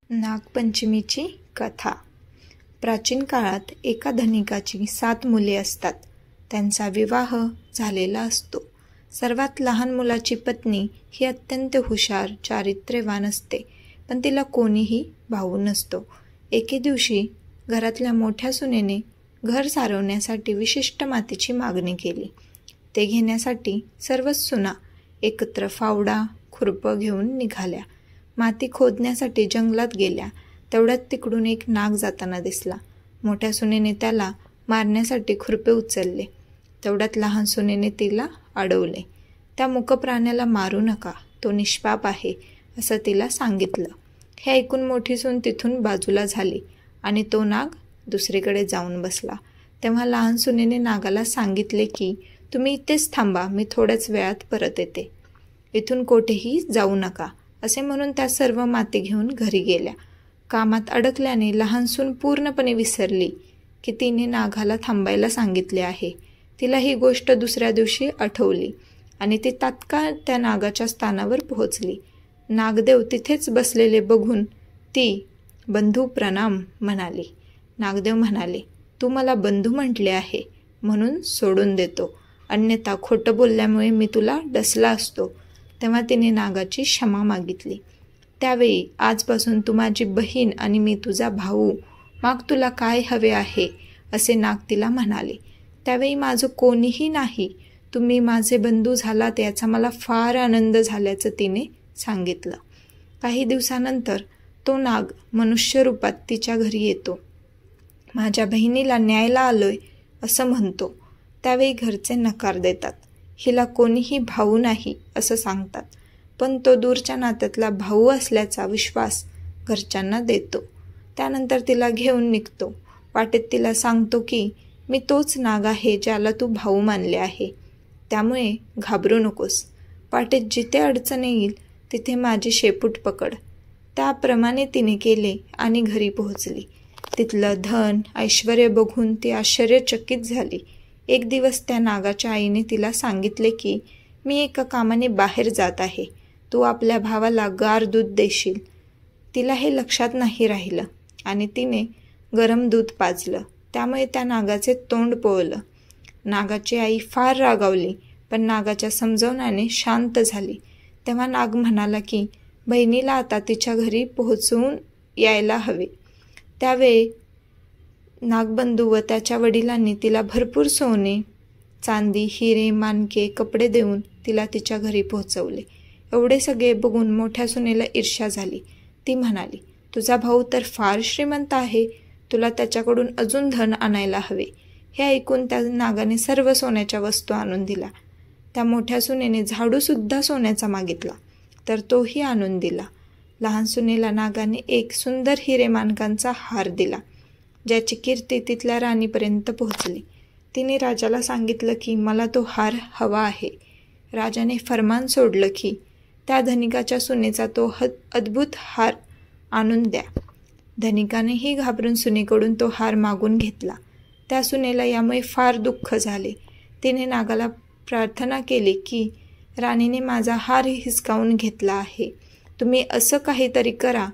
नागपंचमीची कथा. प्राचीन काळात एका धनिकाची 7 मुले असतात. त्यांचा विवाह झालेला असतो. सर्वात लहान मुलाची पत्नी ही अत्यंत हुशार, चारित्र्यवान असते, पण तिला कोणीही भाऊ नसतो. एके दिवशी घरातल्या मोठ्या सुनेने घर सारवण्यासाठी विशिष्ट मातीची मागणी केली. ते घेण्यासाठी सर्वच सुना एकत्र फावडा, खुरपं घेऊन निघाल्या. माती खोदण्यासाठी जंगलात गेल्या. तेवढ्यात तिकडून एक नाग जाताना दिसला. मोठ्या सुनेने त्याला मारण्यासाठी खुरपे उचलले. तेवढ्यात लहान सुनेने तिला अडवले. त्या मूक प्राण्याला मारू नका, तो निष्पाप आहे, असं तिला सांगितलं. हे ऐकून मोठी सून तिथून बाजूला झाली आणि तो नाग दुसरीकडे जाऊन बसला. तेव्हा लहान सुनेने नागाला सांगितले की तुम्ही इथेच थांबा, मी थोड्याच वेळात परत येते. इथून कोठेही जाऊ नका, असे म्हणून त्या सर्व माती घेऊन घरी गेल्या. कामात अडकल्याने लहान सून पूर्णपणे विसरली की तिने नागाला थांबायला सांगितले आहे. तिला ही गोष्ट दुसऱ्या दिवशी आठवली आणि ती तात्काळ त्या नागाच्या स्थानावर पोहोचली. नागदेव तिथेच बसलेले बघून ती बंधू प्रणाम म्हणाली. नागदेव म्हणाले, तू मला बंधू म्हटले आहे म्हणून सोडून देतो, अन्यथा खोटं बोलल्यामुळे मी तुला डसला असतो. तेव्हा तिने नागाची क्षमा मागितली. त्यावेळी आजपासून तू माझी बहीण आणि मी तुझा भाऊ, माग तुला काय हवे आहे, असे नाग तिला म्हणाले. त्यावेळी माझं कोणीही नाही, तुम्ही माझे बंधू झालात याचा मला फार आनंद झाल्याचं तिने सांगितलं. काही दिवसानंतर तो नाग मनुष्य रूपात तिच्या घरी येतो. माझ्या बहिणीला न्यायला आलोय असं म्हणतो. त्यावेळी घरचे नकार देतात. हिला कोणीही भाऊ नाही असं सांगतात, पण तो दूरच्या नात्यातला भाऊ असल्याचा विश्वास घरच्यांना देतो. त्यानंतर तिला घेऊन निघतो. वाटेत तिला सांगतो की मी तोच नाग आहे ज्याला तू भाऊ मानले आहे, त्यामुळे घाबरू नकोस. वाटेत जिथे अडचण येईल तिथे माझी शेपूट पकड. त्याप्रमाणे तिने केले आणि घरी पोहोचली. तिथलं धन ऐश्वर्य बघून ती आश्चर्यचकित झाली. एक दिवस त्या नागाच्या आईने तिला सांगितले की मी एका कामाने बाहेर जात आहे, तू आपल्या भावाला गार दूध देशील. तिला हे लक्षात नाही राहिलं आणि तिने गरम दूध पाजलं. त्यामुळे त्या नागाचे तोंड पोळलं. नागाची आई फार रागावली, पण नागाच्या समजवण्याने शांत झाली. तेव्हा नाग म्हणाला की बहिणीला आता तिच्या घरी पोहोचवून यायला हवे. त्यावेळी नागबंधू व त्याच्या वडिलांनी तिला भरपूर सोने, चांदी, हिरे, माणके, कपडे देऊन तिला तिच्या घरी पोहोचवले. एवढे सगळे बघून मोठ्या सुनेला ईर्ष्या झाली. ती म्हणाली, तुझा भाऊ तर फार श्रीमंत आहे, तुला त्याच्याकडून अजून धन आणायला हवे. हे ऐकून त्या नागाने सर्व सोन्याच्या वस्तू आणून दिल्या. त्या मोठ्या सुनेने झाडूसुद्धा सोन्याचा मागितला, तर तोही आणून दिला. लहान सुनेला नागाने एक सुंदर हिरे माणकांचा हार दिला, ज्याची कीर्ती तिथल्या राणीपर्यंत पोहोचली. तिने राजाला सांगितलं की मला तो हार हवा आहे. राजाने फरमान सोडलं की त्या धनिकाच्या सुनेचा तो अद्भुत हार आणून द्या. धनिकानेही घाबरून सुनेकडून तो हार मागून घेतला. त्या सुनेला यामुळे फार दुःख झाले. तिने नागाला प्रार्थना केली की राणीने माझा हार हिसकावून घेतला आहे, तुम्ही असं काहीतरी करा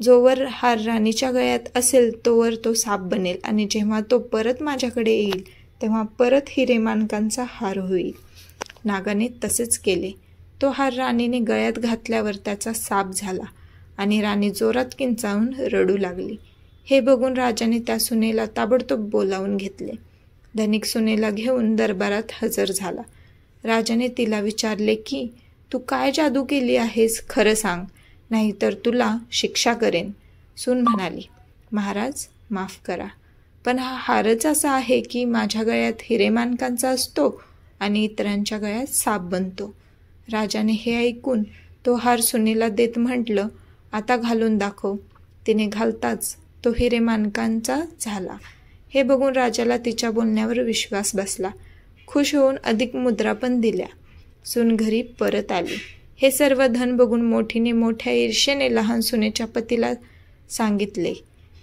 जोवर हार राणीच्या गळ्यात असेल तोवर तो साप बनेल आणि जेव्हा तो परत माझ्याकडे येईल तेव्हा परत हिरे माणकांचा हार होईल. नागाने तसेच केले. तो हार राणीने गळ्यात घातल्यावर त्याचा साप झाला आणि राणी जोरात किंचाळून रडू लागली. हे बघून राजाने त्या सुनेला ताबडतोब बोलावून घेतले. धनिक सुनेला घेऊन दरबारात हजर झाला. राजाने तिला विचारले की तू काय जादू केली आहेस, खरं सांग, नाहीतर तुला शिक्षा करेन. सून म्हणाली, महाराज माफ करा, पण हा हारच असा आहे की माझ्या गळ्यात हिरेमाणकांचा असतो आणि इतरांच्या गळ्यात साप बनतो. राजाने हे ऐकून तो हार सुनेला देत म्हटलं, आता घालून दाखव. तिने घालताच तो हिरेमाणकांचा झाला. हे बघून राजाला तिच्या बोलण्यावर विश्वास बसला. खुश होऊन अधिक मुद्रा पण दिल्या. सून घरी परत आली. हे सर्व धन बघून मोठीने मोठ्या ईर्षेने लहान सुनेच्या पतीला सांगितले.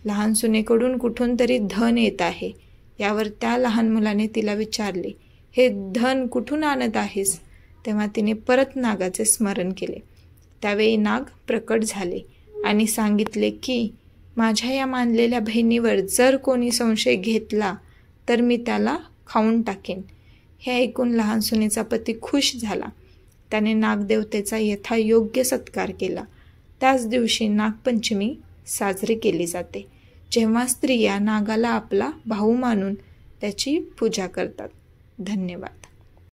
लहान सुनेकडून कुठून तरी धन येत आहे. यावर त्या लहान मुलाने तिला विचारले, हे धन कुठून आणत आहेस? तेव्हा तिने परत नागाचे स्मरण केले. त्यावेळी नाग प्रकट झाले आणि सांगितले की माझ्या या मानलेल्या बहिणीवर जर कोणी संशय घेतला तर मी त्याला खाऊन टाकेन. हे ऐकून लहान सुनेचा पती खुश झाला. त्याने नागदेवतेचा यथायोग्य सत्कार केला. त्याच दिवशी नागपंचमी साजरी केली जाते, जेव्हा स्त्रिया नागाला आपला भाऊ मानून त्याची पूजा करतात. धन्यवाद.